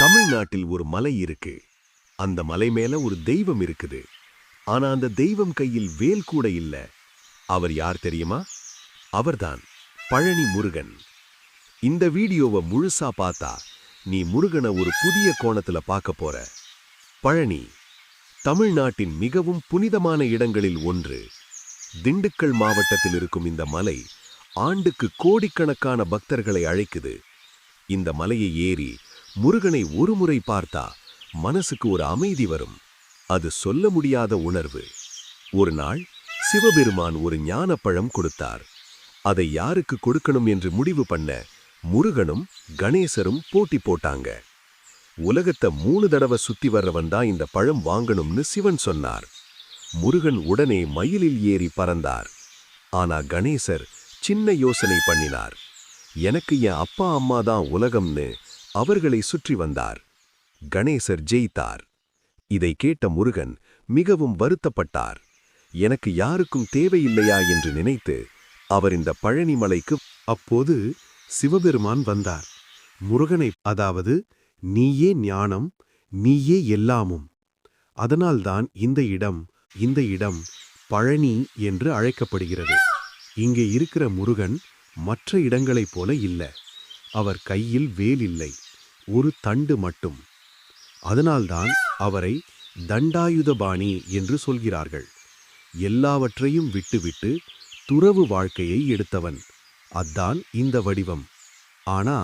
தமிழ்நாட்டில் ஒரு மலை இருக்கு. அந்த மலை மேல ஒரு தெய்வம் இருக்குது. ஆனா அந்த தெய்வம் கையில் வேல் கூட இல்ல. அவர் யார் தெரியுமா? அவர்தான் பழனி முருகன். இந்த வீடியோவை முழுசா பார்த்தா நீ முருகனை ஒரு புதிய கோணத்துல பார்க்க போற. பழனி தமிழ்நாட்டின் மிகவும் புனிதமான இடங்களில் ஒன்று. திண்டுக்கல் மாவட்டத்தில் இருக்கும் இந்த மலை ஆண்டுக்கு கோடிக்கணக்கான பக்தர்களை அழைக்குது. இந்த மலையை ஏறி முருகனை ஒரு முறை பார்த்தா மனசுக்கு ஒரு அமைதி வரும். அது சொல்ல முடியாத உணர்வு. ஒரு நாள் சிவபெருமான் ஒரு ஞானப்பழம் கொடுத்தார். அதை யாருக்கு கொடுக்கணும் என்று முடிவு பண்ண முருகனும் கணேசரும் போட்டி போட்டாங்க. உலகத்தை 3 தடவை சுத்தி வர்றவன் தான் இந்த பழம் வாங்கணும்னு சிவன் சொன்னார். முருகன் உடனே மயிலில் ஏறி பறந்தார். ஆனா கணேசர் சின்ன யோசனை பண்ணினார். எனக்கு என் அப்பா அம்மா தான் உலகம்னு அவர்களை சுற்றி வந்தார். கணேசர் ஜெயித்தார். இதை கேட்ட முருகன் மிகவும் வருத்தப்பட்டார். எனக்கு யாருக்கும் தேவையில்லையா என்று நினைத்து அவர் இந்த பழனி மலைக்கு. அப்போது சிவபெருமான் வந்தார். முருகனை, அதாவது நீயே ஞானம், நீயே எல்லாமும். அதனால்தான் இந்த இடம் பழனி என்று அழைக்கப்படுகிறது. இங்கே இருக்கிற முருகன் மற்ற இடங்களைப் போல இல்ல. அவர் கையில் வேல் இல்லை, ஒரு தண்டு மட்டும். அதனால்தான் அவரை தண்டாயுதபாணி என்று சொல்கிறார்கள். எல்லாவற்றையும் விட்டுவிட்டு துறவு வாழ்க்கையை எடுத்தவன். அதான் இந்த வடிவம். ஆனா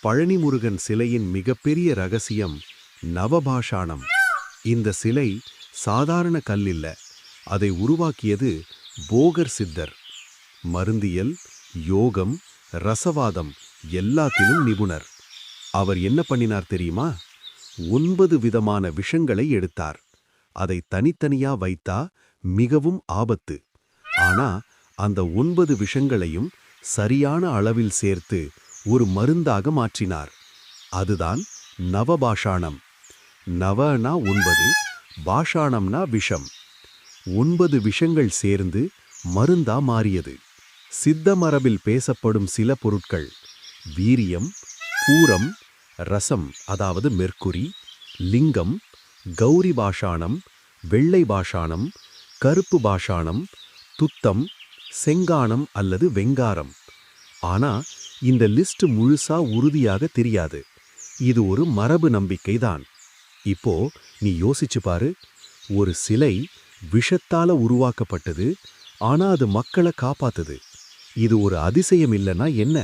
பழனி முருகன் சிலையின் மிகப்பெரிய ரகசியம் நவபாஷாணம். இந்த சிலை சாதாரண கல்லில்ல. அதை உருவாக்கியது போகர் சித்தர். மருந்தியல், யோகம், ரசவாதம் எல்லாத்திலும் நிபுணர். அவர் என்ன பண்ணினார் தெரியுமா? 9 விதமான விஷங்களை எடுத்தார். அதை தனித்தனியா வைத்தா மிகவும் ஆபத்து. ஆனா அந்த 9 விஷங்களையும் சரியான அளவில் சேர்த்து ஒரு மருந்தாக மாற்றினார். அதுதான் நவபாஷாணம். நவனா 9, பாஷாணம்னா விஷம். 9 விஷங்கள் சேர்ந்து மருந்தா மாறியது. சித்த மரபில் பேசப்படும் சில பொருட்கள்: வீரியம், பூரம், ரசம் அதாவது மெர்க்குரி, லிங்கம், கௌரி பாஷாணம், வெள்ளை பாஷாணம், கருப்பு பாஷாணம், துத்தம், செங்கானம் அல்லது வெங்காரம். ஆனா இந்த லிஸ்ட் முழுசா உறுதியாக தெரியாது. இது ஒரு மரபு நம்பிக்கைதான். இப்போ நீ யோசிச்சு பாரு. ஒரு சிலை விஷத்தால உருவாக்கப்பட்டது, ஆனா அது மக்களை காப்பாத்துது. இது ஒரு அதிசயம் இல்லைன்னா என்ன?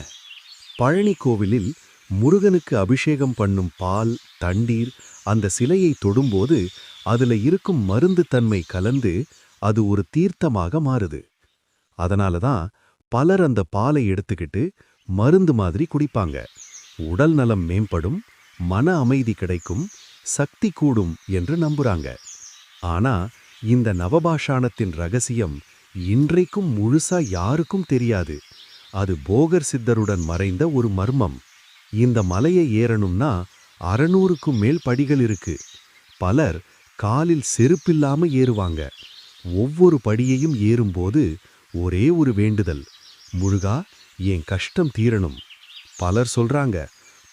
பழனி கோவிலில் முருகனுக்கு அபிஷேகம் பண்ணும் பால், தண்ணீர் அந்த சிலையை தொடும்போது அதுல இருக்கும் மருந்து தன்மை கலந்து அது ஒரு தீர்த்தமாக மாறுது. அதனாலதான் பலர் அந்த பாலை எடுத்துக்கிட்டு மருந்து மாதிரி குடிப்பாங்க. உடல் நலம் மேம்படும், மன அமைதி கிடைக்கும், சக்தி கூடும் என்று நம்புறாங்க. ஆனா இந்த நவபாஷாணத்தின் ரகசியம் இன்றைக்கும் முழுசா யாருக்கும் தெரியாது. அது போகர் சித்தருடன் மறைந்த ஒரு மர்மம். இந்த மலையை ஏறணும்னா 600க்கும் மேல் படிகள் இருக்கு. பலர் காலில் செருப்பில்லாம ஏறுவாங்க. ஒவ்வொரு படியையும் ஏறும்போது ஒரே ஒரு வேண்டுதல்: முருகா, என் கஷ்டம் தீரணும். பலர் சொல்றாங்க,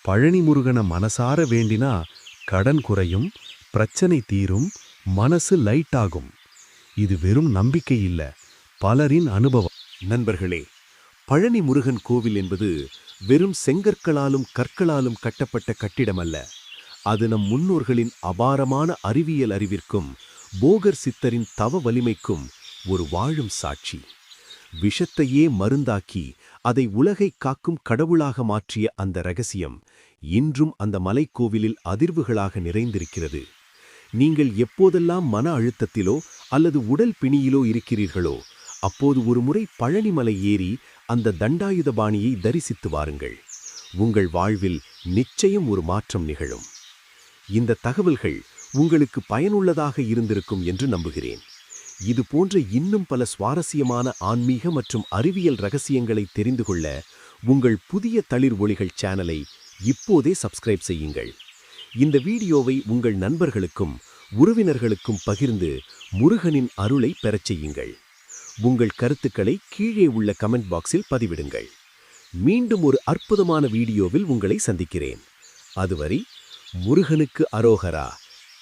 பழனி முருகனை மனசார வேண்டினா கடன் குறையும், பிரச்சனை தீரும், மனசு லைட் ஆகும். இது வெறும் நம்பிக்கை இல்ல, பலரின் அனுபவம். நண்பர்களே, பழனி முருகன் கோவில் என்பது வெறும் செங்கற்களாலும் கற்களாலும் கட்டப்பட்ட கட்டிடமல்ல. அது நம் முன்னோர்களின் அபாரமான அறிவியல் அறிவிற்கும் போகர் சித்தரின் தவ வலிமைக்கும் ஒரு வாழும் சாட்சி. விஷத்தையே மருந்தாக்கி அதை உலகை காக்கும் கடவுளாக மாற்றிய அந்த ரகசியம் இன்றும் அந்த மலைக்கோவிலில் அதிர்வுகளாக நிறைந்திருக்கிறது. நீங்கள் எப்போதெல்லாம் மன அழுத்தத்திலோ அல்லது உடல் பிணியிலோ இருக்கிறீர்களோ அப்போது ஒரு முறை பழனி மலை ஏறி அந்த தண்டாயுதபாணியை தரிசித்து வாருங்கள். உங்கள் வாழ்வில் நிச்சயம் ஒரு மாற்றம் நிகழும். இந்த தகவல்கள் உங்களுக்கு பயனுள்ளதாக இருந்திருக்கும் என்று நம்புகிறேன். இது போன்ற இன்னும் பல சுவாரஸ்யமான ஆன்மீக மற்றும் அறிவியல் ரகசியங்களை தெரிந்து கொள்ள உங்கள் புதிய தளிர் ஒளிகள் சேனலை இப்போதே சப்ஸ்கிரைப் செய்யுங்கள். இந்த வீடியோவை உங்கள் நண்பர்களுக்கும் உறவினர்களுக்கும் பகிர்ந்து முருகனின் அருளை பெறச் செய்யுங்கள். உங்கள் கருத்துக்களை கீழே உள்ள கமெண்ட் பாக்ஸில் பதிவிடுங்கள். மீண்டும் ஒரு அற்புதமான வீடியோவில் உங்களை சந்திக்கிறேன். அதுவரை முருகனுக்கு அரோகரா,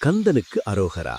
கந்தனுக்கு அரோகரா.